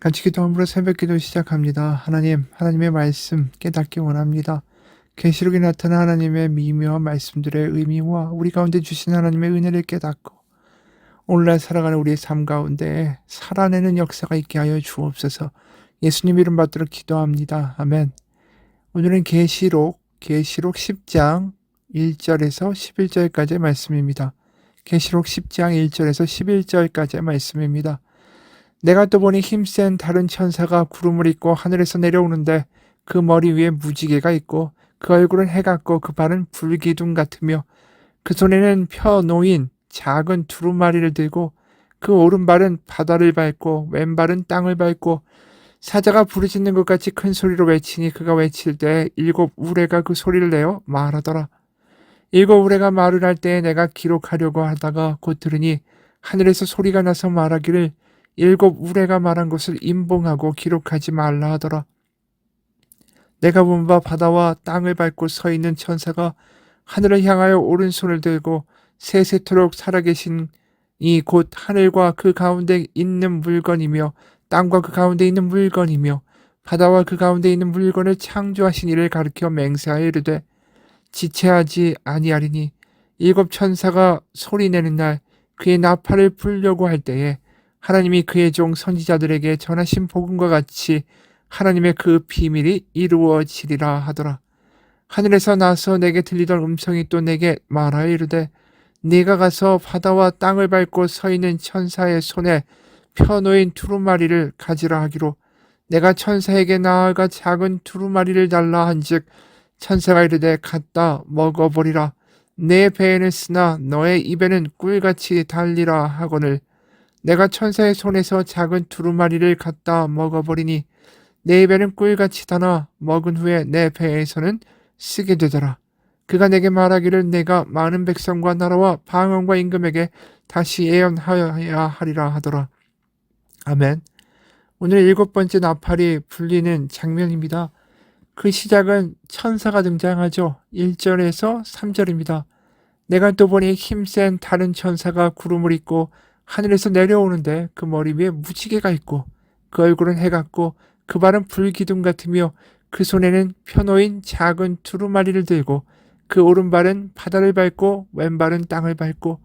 같이 기도함으로 새벽기도 시작합니다. 하나님, 하나님의 말씀 깨닫기 원합니다. 계시록에 나타난 하나님의 미묘한 말씀들의 의미와 우리 가운데 주신 하나님의 은혜를 깨닫고 오늘날 살아가는 우리의 삶 가운데 살아내는 역사가 있게 하여 주옵소서. 예수님 이름 받들어 기도합니다. 아멘. 오늘은 계시록 10장 1절에서 11절까지의 말씀입니다. 계시록 10장 1절에서 11절까지의 말씀입니다. 내가 또 보니 힘센 다른 천사가 구름을 입고 하늘에서 내려오는데 그 머리 위에 무지개가 있고 그 얼굴은 해 같고 그 발은 불기둥 같으며 그 손에는 펴 놓인 작은 두루마리를 들고 그 오른발은 바다를 밟고 왼발은 땅을 밟고 사자가 부르짖는 것 같이 큰 소리로 외치니 그가 외칠 때 7 우레가 그 소리를 내어 말하더라. 7 우레가 말을 할 때에 내가 기록하려고 하다가 곧 들으니 하늘에서 소리가 나서 말하기를 7 우레가 말한 것을 임봉하고 기록하지 말라 하더라. 내가 본 바 바다와 땅을 밟고 서 있는 천사가 하늘을 향하여 오른손을 들고 세세토록 살아계신 이 곧 하늘과 그 가운데 있는 물건이며 땅과 그 가운데 있는 물건이며 바다와 그 가운데 있는 물건을 창조하신 이를 가리켜 맹세하여 이르되 지체하지 아니하리니 7 천사가 소리내는 날 그의 나팔을 불려고 할 때에 하나님이 그의 종 선지자들에게 전하신 복음과 같이 하나님의 그 비밀이 이루어지리라 하더라. 하늘에서 나서 내게 들리던 음성이 또 내게 말하여 이르되 네가 가서 바다와 땅을 밟고 서 있는 천사의 손에 펴놓인 두루마리를 가지라 하기로 내가 천사에게 나아가 작은 두루마리를 달라 한즉 천사가 이르되 갖다 먹어버리라. 내 배에는 쓰나 너의 입에는 꿀같이 달리라 하거늘 내가 천사의 손에서 작은 두루마리를 갖다 먹어버리니 내 입에는 꿀같이 다나 먹은 후에 내 배에서는 쓰게 되더라. 그가 내게 말하기를 내가 많은 백성과 나라와 방언과 임금에게 다시 예언하여야 하리라 하더라. 아멘. 오늘 7번째 나팔이 불리는 장면입니다. 그 시작은 천사가 등장하죠. 1절에서 3절입니다. 내가 또 보니 힘센 다른 천사가 구름을 입고 하늘에서 내려오는데 그 머리 위에 무지개가 있고 그 얼굴은 해 같고 그 발은 불기둥 같으며 그 손에는 펴놓인 작은 두루마리를 들고 그 오른발은 바다를 밟고 왼발은 땅을 밟고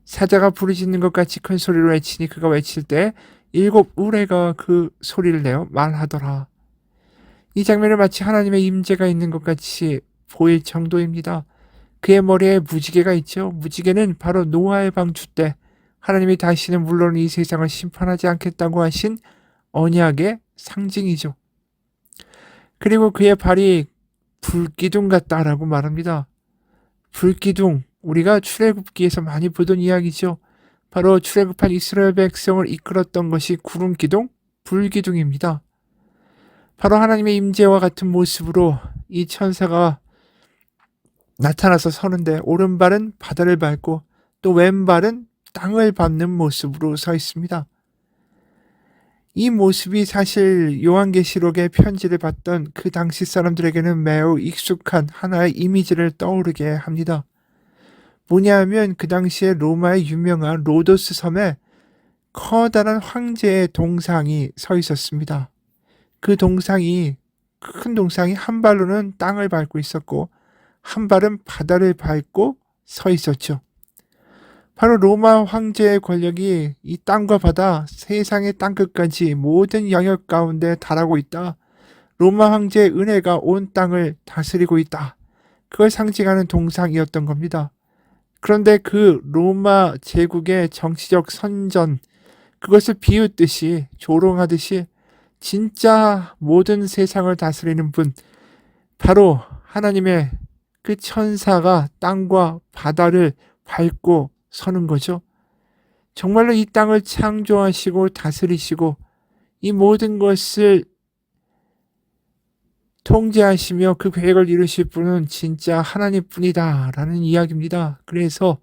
사자가 부르짖는 것 같이 큰 소리로 외치니 그가 외칠 때 7 우레가 그 소리를 내어 말하더라. 이 장면을 마치 하나님의 임재가 있는 것 같이 보일 정도입니다. 그의 머리에 무지개가 있죠. 무지개는 바로 노아의 방주 때 하나님이 다시는 물론 이 세상을 심판하지 않겠다고 하신 언약의 상징이죠. 그리고 그의 발이 불기둥 같다라고 말합니다. 불기둥, 우리가 출애굽기에서 많이 보던 이야기죠. 바로 출애굽한 이스라엘 백성을 이끌었던 것이 구름기둥, 불기둥입니다. 바로 하나님의 임재와 같은 모습으로 이 천사가 나타나서 서는데 오른발은 바다를 밟고 또 왼발은 땅을 밟는 모습으로 서 있습니다. 이 모습이 사실 요한계시록의 편지를 받던 그 당시 사람들에게는 매우 익숙한 하나의 이미지를 떠오르게 합니다. 뭐냐하면 그 당시에 로마의 유명한 로도스 섬에 커다란 황제의 동상이 서 있었습니다. 그 동상이 큰 동상이 한 발로는 땅을 밟고 있었고 한 발은 바다를 밟고 서 있었죠. 바로 로마 황제의 권력이 이 땅과 바다, 세상의 땅끝까지 모든 영역 가운데 달하고 있다. 로마 황제의 은혜가 온 땅을 다스리고 있다. 그걸 상징하는 동상이었던 겁니다. 그런데 그 로마 제국의 정치적 선전, 그것을 비웃듯이 조롱하듯이 진짜 모든 세상을 다스리는 분, 바로 하나님의 그 천사가 땅과 바다를 밟고 서는 거죠. 정말로 이 땅을 창조하시고 다스리시고 이 모든 것을 통제하시며 그 계획을 이루실 분은 진짜 하나님뿐이다 라는 이야기입니다. 그래서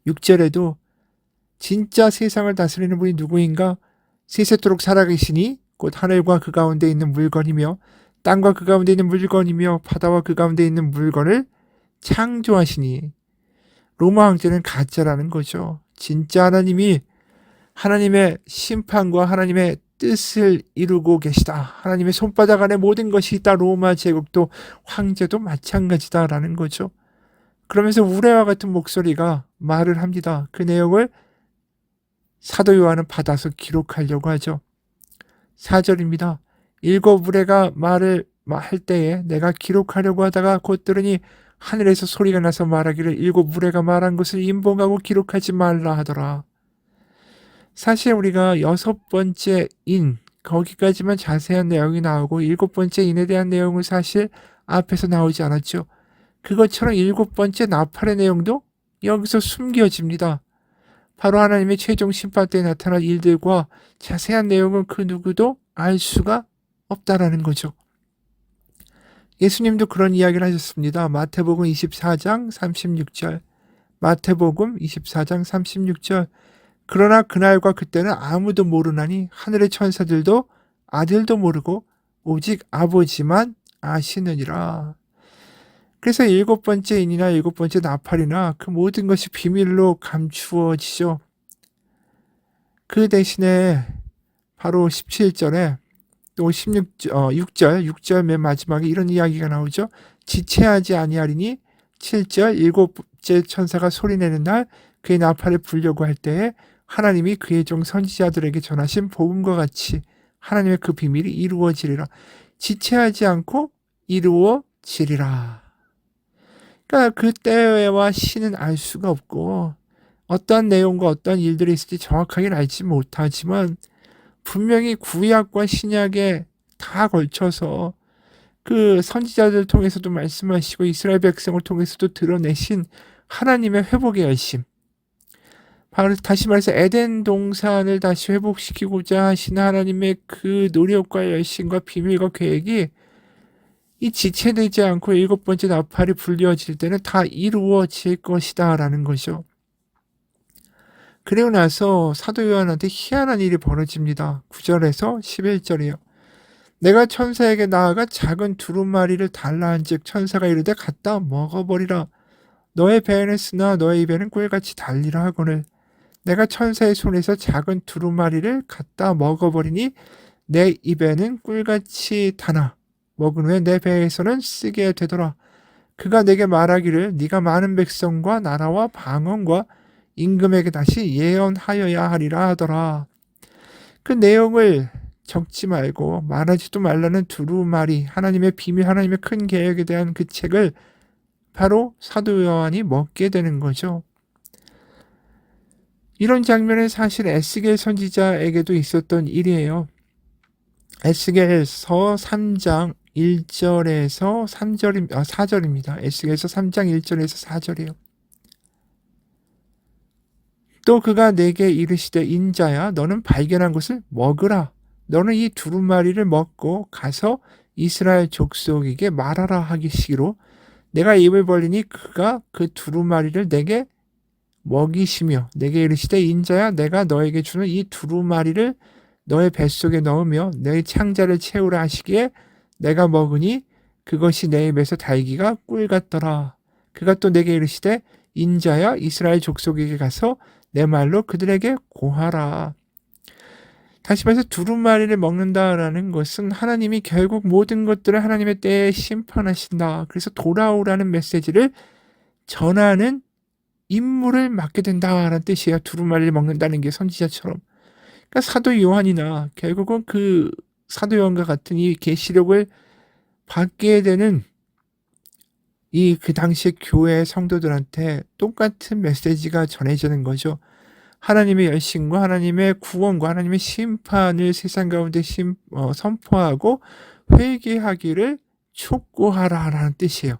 6절에도 진짜 세상을 다스리는 분이 누구인가? 세세토록 살아계시니 곧 하늘과 그 가운데 있는 물건이며 땅과 그 가운데 있는 물건이며 바다와 그 가운데 있는 물건을 창조하시니 로마 황제는 가짜라는 거죠. 진짜 하나님이 하나님의 심판과 하나님의 뜻을 이루고 계시다. 하나님의 손바닥 안에 모든 것이 있다. 로마 제국도 황제도 마찬가지다라는 거죠. 그러면서 우레와 같은 목소리가 말을 합니다. 그 내용을 사도 요한은 받아서 기록하려고 하죠. 4절입니다. 7 우레가 말을 할 때에 내가 기록하려고 하다가 곧 들으니 하늘에서 소리가 나서 말하기를 7 우레가 말한 것을 인봉하고 기록하지 말라 하더라. 사실 우리가 6번째 인, 거기까지만 자세한 내용이 나오고 7번째 인에 대한 내용은 사실 앞에서 나오지 않았죠. 그것처럼 7번째 나팔의 내용도 여기서 숨겨집니다. 바로 하나님의 최종 심판 때 나타날 일들과 자세한 내용은 그 누구도 알 수가 없다라는 거죠. 예수님도 그런 이야기를 하셨습니다. 마태복음 24장 36절. 마태복음 24장 36절. 그러나 그날과 그때는 아무도 모르나니 하늘의 천사들도 아들도 모르고 오직 아버지만 아시느니라. 그래서 7번째 인이나 7번째 나팔이나 그 모든 것이 비밀로 감추어지죠. 그 대신에 바로 17절에 또 6절 맨 마지막에 이런 이야기가 나오죠. 지체하지 아니하리니 7절 7째 천사가 소리내는 날 그의 나팔을 불려고 할 때에 하나님이 그의 종 선지자들에게 전하신 복음과 같이 하나님의 그 비밀이 이루어지리라. 지체하지 않고 이루어지리라. 그러니까 그 때와 시는 알 수가 없고 어떠한 내용과 어떠한 일들이 있을지 정확하게는 알지 못하지만 분명히 구약과 신약에 다 걸쳐서 그 선지자들 통해서도 말씀하시고 이스라엘 백성을 통해서도 드러내신 하나님의 회복의 열심, 바로 다시 말해서 에덴 동산을 다시 회복시키고자 하시는 하나님의 그 노력과 열심과 비밀과 계획이 이 지체되지 않고 7번째 나팔이 불려질 때는 다 이루어질 것이다 라는 거죠. 그리고 나서 사도 요한한테 희한한 일이 벌어집니다. 9절에서 11절이요. 내가 천사에게 나아가 작은 두루마리를 달라 한즉 천사가 이르되 갖다 먹어버리라. 너의 배에는 쓰나 너의 입에는 꿀같이 달리라 하거늘 내가 천사의 손에서 작은 두루마리를 갖다 먹어버리니 내 입에는 꿀같이 타나 먹은 후에 내 배에서는 쓰게 되더라. 그가 내게 말하기를 네가 많은 백성과 나라와 방언과 임금에게 다시 예언하여야 하리라 하더라. 그 내용을 적지 말고 말하지도 말라는 두루마리, 하나님의 비밀, 하나님의 큰 계획에 대한 그 책을 바로 사도 요한이 먹게 되는 거죠. 이런 장면은 사실 에스겔 선지자에게도 있었던 일이에요. 에스겔서 3장 1절에서 4절입니다. 에스겔서 3장 1절에서 4절이에요. 또 그가 내게 이르시되 인자야 너는 발견한 것을 먹으라. 너는 이 두루마리를 먹고 가서 이스라엘 족속에게 말하라 하시기로 내가 입을 벌리니 그가 그 두루마리를 내게 먹이시며 내게 이르시되 인자야 내가 너에게 주는 이 두루마리를 너의 뱃속에 넣으며 너의 창자를 채우라 하시기에 내가 먹으니 그것이 내 입에서 달기가 꿀 같더라. 그가 또 내게 이르시되 인자야 이스라엘 족속에게 가서 내 말로 그들에게 고하라. 다시 말해서 두루마리를 먹는다라는 것은 하나님이 결국 모든 것들을 하나님의 때에 심판하신다. 그래서 돌아오라는 메시지를 전하는 임무를 맡게 된다라는 뜻이에요. 두루마리를 먹는다는 게 선지자처럼. 그러니까 사도 요한이나 결국은 그 사도 요한과 같은 이 계시록을 받게 되는 이 그 당시의 교회 성도들한테 똑같은 메시지가 전해지는 거죠. 하나님의 열심과 하나님의 구원과 하나님의 심판을 세상 가운데 선포하고 회개하기를 촉구하라라는 뜻이에요.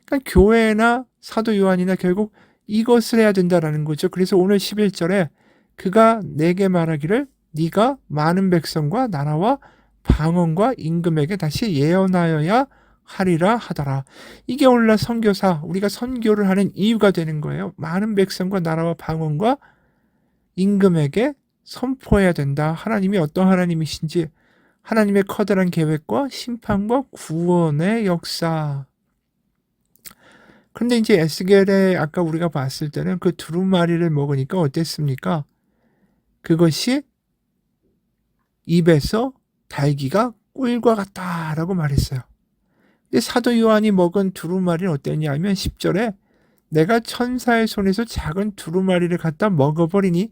그러니까 교회나 사도 요한이나 결국 이것을 해야 된다라는 거죠. 그래서 오늘 11절에 그가 내게 말하기를 네가 많은 백성과 나라와 방언과 임금에게 다시 예언하여야 하리라 하더라. 이게 오늘날 선교사, 우리가 선교를 하는 이유가 되는 거예요. 많은 백성과 나라와 방언과 임금에게 선포해야 된다. 하나님이 어떤 하나님이신지, 하나님의 커다란 계획과 심판과 구원의 역사. 그런데 이제 에스겔에 아까 우리가 봤을 때는 그 두루마리를 먹으니까 어땠습니까? 그것이 입에서 달기가 꿀과 같다라고 말했어요. 근데 사도 요한이 먹은 두루마리는 어땠냐면 10절에 내가 천사의 손에서 작은 두루마리를 갖다 먹어버리니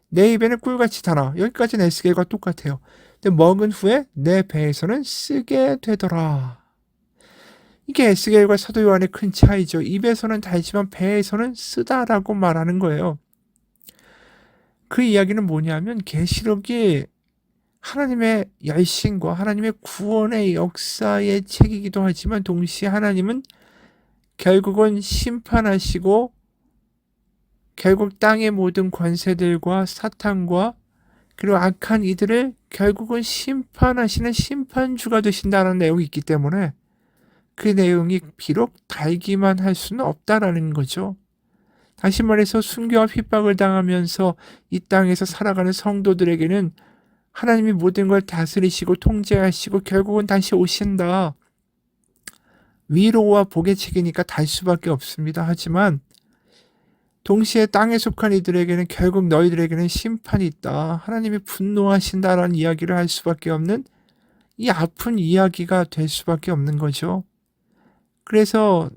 내 입에는 꿀같이 달아. 여기까지는 에스겔과 똑같아요. 근데 먹은 후에 내 배에서는 쓰게 되더라. 이게 에스겔과 사도 요한의 큰 차이죠. 입에서는 달지만 배에서는 쓰다라고 말하는 거예요. 그 이야기는 뭐냐면 계시록이 하나님의 열심과 하나님의 구원의 역사의 책이기도 하지만 동시에 하나님은 결국은 심판하시고 결국 땅의 모든 권세들과 사탄과 그리고 악한 이들을 결국은 심판하시는 심판주가 되신다는 내용이 있기 때문에 그 내용이 비록 달기만 할 수는 없다라는 거죠. 다시 말해서 순교와 핍박을 당하면서 이 땅에서 살아가는 성도들에게는 하나님이 모든 걸 다스리시고 통제하시고 결국은 다시 오신다. 위로와 복의 책이니까 달 수밖에 없습니다. 하지만 동시에 땅에 속한 이들에게는 결국 너희들에게는 심판이 있다. 하나님이 분노하신다라는 이야기를 할 수밖에 없는 이 아픈 이야기가 될 수밖에 없는 거죠. 그래서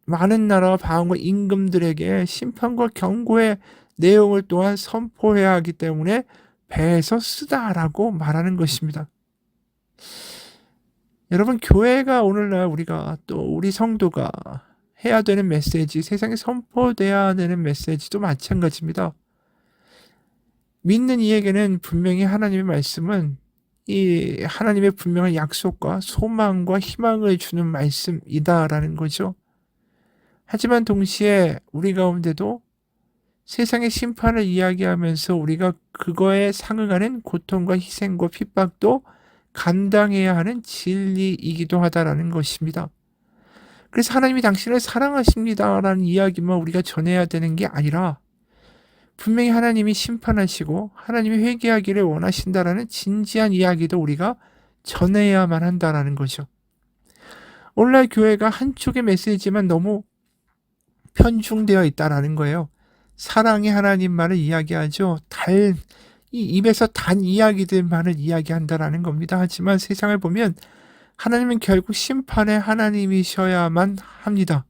많은 나라와 방언과 임금들에게 심판과 경고의 내용을 또한 선포해야 하기 때문에 배에서 쓰다라고 말하는 것입니다. 여러분, 교회가 오늘날 우리가 또 우리 성도가 해야 되는 메시지, 세상에 선포돼야 되는 메시지도 마찬가지입니다. 믿는 이에게는 분명히 하나님의 말씀은 이 하나님의 분명한 약속과 소망과 희망을 주는 말씀이다라는 거죠. 하지만 동시에 우리 가운데도 세상의 심판을 이야기하면서 우리가 그거에 상응하는 고통과 희생과 핍박도 감당해야 하는 진리이기도 하다라는 것입니다. 그래서 하나님이 당신을 사랑하십니다라는 이야기만 우리가 전해야 되는 게 아니라 분명히 하나님이 심판하시고 하나님이 회개하기를 원하신다라는 진지한 이야기도 우리가 전해야만 한다라는 거죠. 오늘날 교회가 한쪽의 메시지만 너무 편중되어 있다라는 거예요. 사랑의 하나님만을 이야기하죠. 이 입에서 단 이야기들만을 이야기한다라는 겁니다. 하지만 세상을 보면 하나님은 결국 심판의 하나님이셔야만 합니다.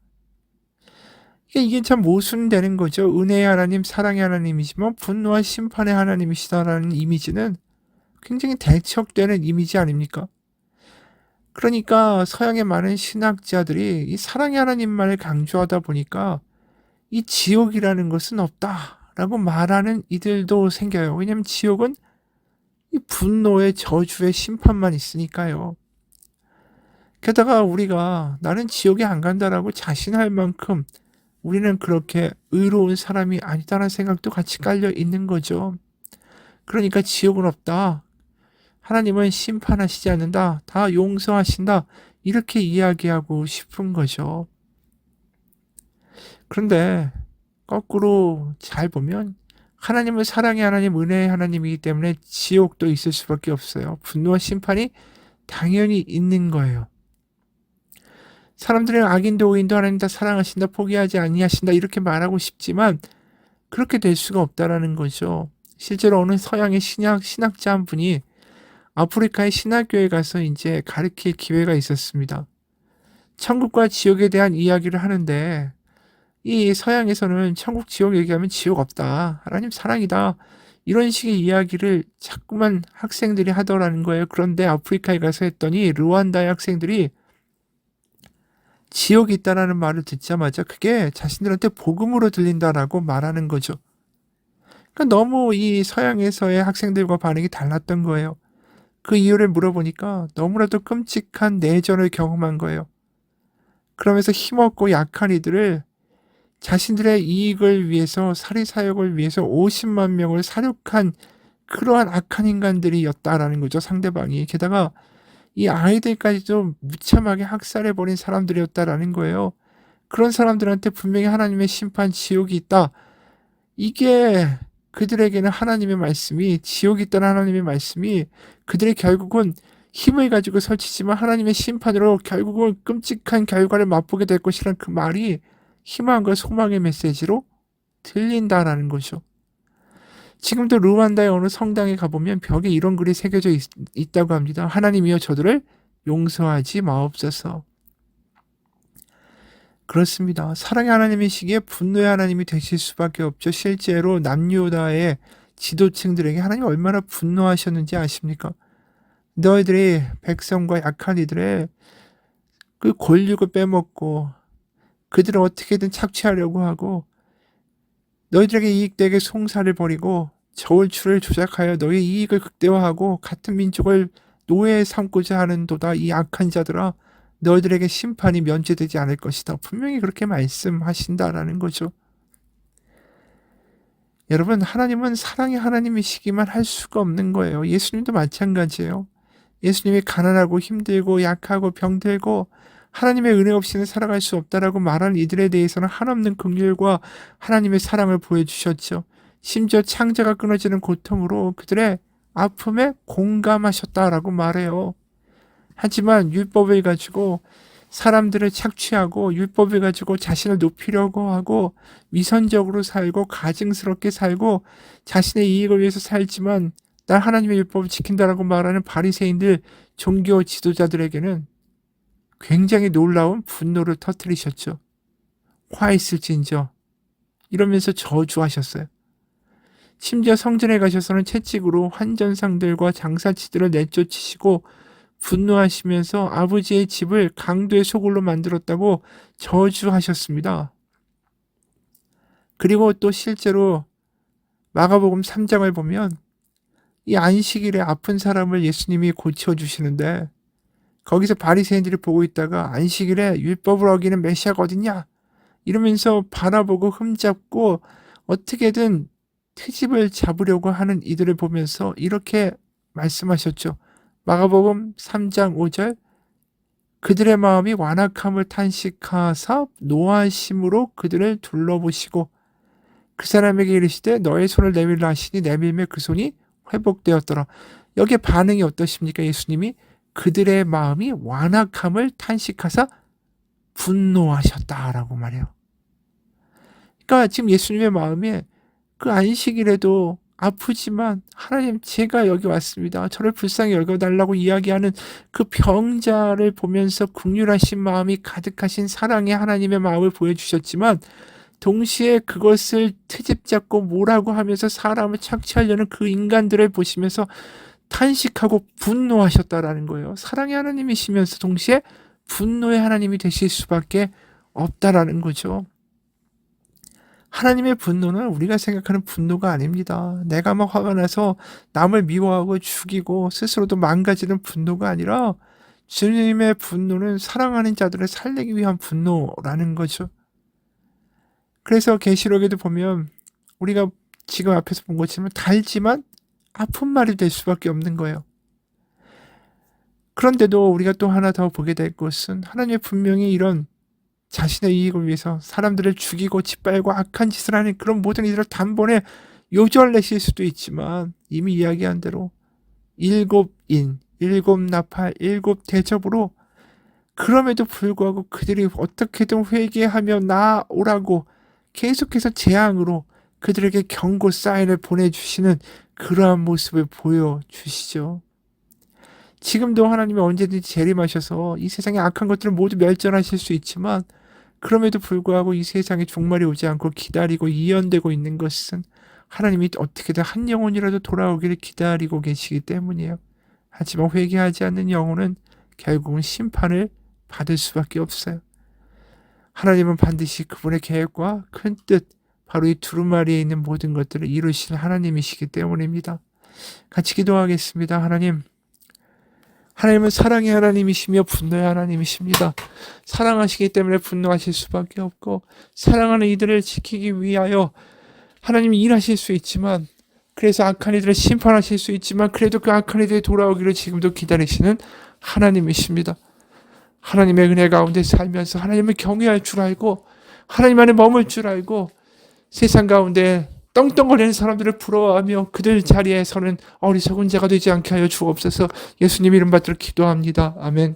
이게 참 모순되는 거죠. 은혜의 하나님, 사랑의 하나님이지만 분노와 심판의 하나님이시다라는 이미지는 굉장히 대척되는 이미지 아닙니까? 그러니까 서양의 많은 신학자들이 이 사랑의 하나님만을 강조하다 보니까 이 지옥이라는 것은 없다라고 말하는 이들도 생겨요. 왜냐하면 지옥은 이 분노의 저주의 심판만 있으니까요. 게다가 우리가 나는 지옥에 안 간다라고 자신할 만큼 우리는 그렇게 의로운 사람이 아니다라는 생각도 같이 깔려 있는 거죠. 그러니까 지옥은 없다. 하나님은 심판하시지 않는다. 다 용서하신다. 이렇게 이야기하고 싶은 거죠. 그런데 거꾸로 잘 보면 하나님은 사랑의 하나님, 은혜의 하나님이기 때문에 지옥도 있을 수밖에 없어요. 분노와 심판이 당연히 있는 거예요. 사람들은 악인도 의인도 하나님 다 사랑하신다, 포기하지 아니하신다 이렇게 말하고 싶지만 그렇게 될 수가 없다라는 거죠. 실제로 어느 서양의 신학자 한 분이 아프리카의 신학교에 가서 이제 가르칠 기회가 있었습니다. 천국과 지옥에 대한 이야기를 하는데 이 서양에서는 천국 지옥 얘기하면 지옥 없다. 하나님 사랑이다. 이런 식의 이야기를 자꾸만 학생들이 하더라는 거예요. 그런데 아프리카에 가서 했더니 르완다의 학생들이 지옥이 있다라는 말을 듣자마자 그게 자신들한테 복음으로 들린다라고 말하는 거죠. 그러니까 너무 이 서양에서의 학생들과 반응이 달랐던 거예요. 그 이유를 물어보니까 너무나도 끔찍한 내전을 경험한 거예요. 그러면서 힘없고 약한 이들을 자신들의 이익을 위해서 살인사욕을 위해서 50만 명을 살육한 그러한 악한 인간들이었다라는 거죠. 상대방이. 게다가 이 아이들까지도 무참하게 학살해버린 사람들이었다라는 거예요. 그런 사람들한테 분명히 하나님의 심판, 지옥이 있다. 이게 그들에게는 하나님의 말씀이, 지옥이 있다는 하나님의 말씀이 그들이 결국은 힘을 가지고 설치지만 하나님의 심판으로 결국은 끔찍한 결과를 맛보게 될 것이라는 그 말이 희망과 소망의 메시지로 들린다라는 거죠. 지금도 루안다의 어느 성당에 가보면 벽에 이런 글이 새겨져 있다고 합니다. 하나님이여 저들을 용서하지 마옵소서. 그렇습니다. 사랑의 하나님이시기에 분노의 하나님이 되실 수밖에 없죠. 실제로 남유다의 지도층들에게 하나님이 얼마나 분노하셨는지 아십니까? 너희들이 백성과 약한 이들의 그 권력을 빼먹고 그들을 어떻게든 착취하려고 하고 너희들에게 이익되게 송사를 벌이고 저울추를 조작하여 너희의 이익을 극대화하고 같은 민족을 노예에 삼고자 하는도다. 이 악한 자들아, 너희들에게 심판이 면제되지 않을 것이다. 분명히 그렇게 말씀하신다라는 거죠. 여러분, 하나님은 사랑의 하나님이시기만 할 수가 없는 거예요. 예수님도 마찬가지예요. 예수님이 가난하고 힘들고 약하고 병들고 하나님의 은혜 없이는 살아갈 수 없다라고 말하는 이들에 대해서는 한없는 긍휼과 하나님의 사랑을 보여주셨죠. 심지어 창자가 끊어지는 고통으로 그들의 아픔에 공감하셨다라고 말해요. 하지만 율법을 가지고 사람들을 착취하고 율법을 가지고 자신을 높이려고 하고 위선적으로 살고 가증스럽게 살고 자신의 이익을 위해서 살지만 난 하나님의 율법을 지킨다라고 말하는 바리새인들 종교 지도자들에게는 굉장히 놀라운 분노를 터뜨리셨죠. 화 있을진저 이러면서 저주하셨어요. 심지어 성전에 가셔서는 채찍으로 환전상들과 장사치들을 내쫓으시고 분노하시면서 아버지의 집을 강도의 소굴로 만들었다고 저주하셨습니다. 그리고 또 실제로 마가복음 3장을 보면 이 안식일에 아픈 사람을 예수님이 고쳐주시는데 거기서 바리새인들이 보고 있다가 안식일에 율법을 어기는 메시아가 어딨냐 이러면서 바라보고 흠잡고 어떻게든 트집을 잡으려고 하는 이들을 보면서 이렇게 말씀하셨죠. 마가복음 3장 5절 그들의 마음이 완악함을 탄식하사 노하심으로 그들을 둘러보시고 그 사람에게 이르시되 너의 손을 내밀라 하시니 내밀매 그 손이 회복되었더라. 여기에 반응이 어떠십니까? 예수님이 그들의 마음이 완악함을 탄식하사 분노하셨다라고 말해요. 그러니까 지금 예수님의 마음에 그 안식일에도 아프지만 하나님 제가 여기 왔습니다. 저를 불쌍히 여겨달라고 이야기하는 그 병자를 보면서 긍휼하신 마음이 가득하신 사랑의 하나님의 마음을 보여주셨지만 동시에 그것을 트집잡고 뭐라고 하면서 사람을 착취하려는 그 인간들을 보시면서 탄식하고 분노하셨다라는 거예요. 사랑의 하나님이시면서 동시에 분노의 하나님이 되실 수밖에 없다라는 거죠. 하나님의 분노는 우리가 생각하는 분노가 아닙니다. 내가 막 화가 나서 남을 미워하고 죽이고 스스로도 망가지는 분노가 아니라 주님의 분노는 사랑하는 자들을 살리기 위한 분노라는 거죠. 그래서 계시록에도 보면 우리가 지금 앞에서 본 것처럼 달지만 아픈 말이 될 수밖에 없는 거예요. 그런데도 우리가 또 하나 더 보게 될 것은 하나님이 분명히 이런 자신의 이익을 위해서 사람들을 죽이고 짓밟고 악한 짓을 하는 그런 모든 이들을 단번에 요절내실 수도 있지만 이미 이야기한 대로 7인, 7나팔, 7대접으로 그럼에도 불구하고 그들이 어떻게든 회개하며 나오라고 계속해서 재앙으로 그들에게 경고 사인을 보내주시는 그러한 모습을 보여주시죠. 지금도 하나님이 언제든지 재림하셔서 이 세상의 악한 것들을 모두 멸절하실 수 있지만 그럼에도 불구하고 이 세상에 종말이 오지 않고 기다리고 이연되고 있는 것은 하나님이 어떻게든 한 영혼이라도 돌아오기를 기다리고 계시기 때문이에요. 하지만 회개하지 않는 영혼은 결국은 심판을 받을 수밖에 없어요. 하나님은 반드시 그분의 계획과 큰 뜻, 바로 이 두루마리에 있는 모든 것들을 이루실 하나님이시기 때문입니다. 같이 기도하겠습니다. 하나님은 사랑의 하나님이시며 분노의 하나님이십니다. 사랑하시기 때문에 분노하실 수밖에 없고 사랑하는 이들을 지키기 위하여 하나님이 일하실 수 있지만 그래서 악한 이들을 심판하실 수 있지만 그래도 그 악한 이들이 돌아오기를 지금도 기다리시는 하나님이십니다. 하나님의 은혜 가운데 살면서 하나님을 경외할 줄 알고 하나님 안에 머물 줄 알고 세상 가운데 떵떵거리는 사람들을 부러워하며 그들 자리에 서는 어리석은 자가 되지 않게 하여 주옵소서. 예수님 이름 받들어 기도합니다. 아멘.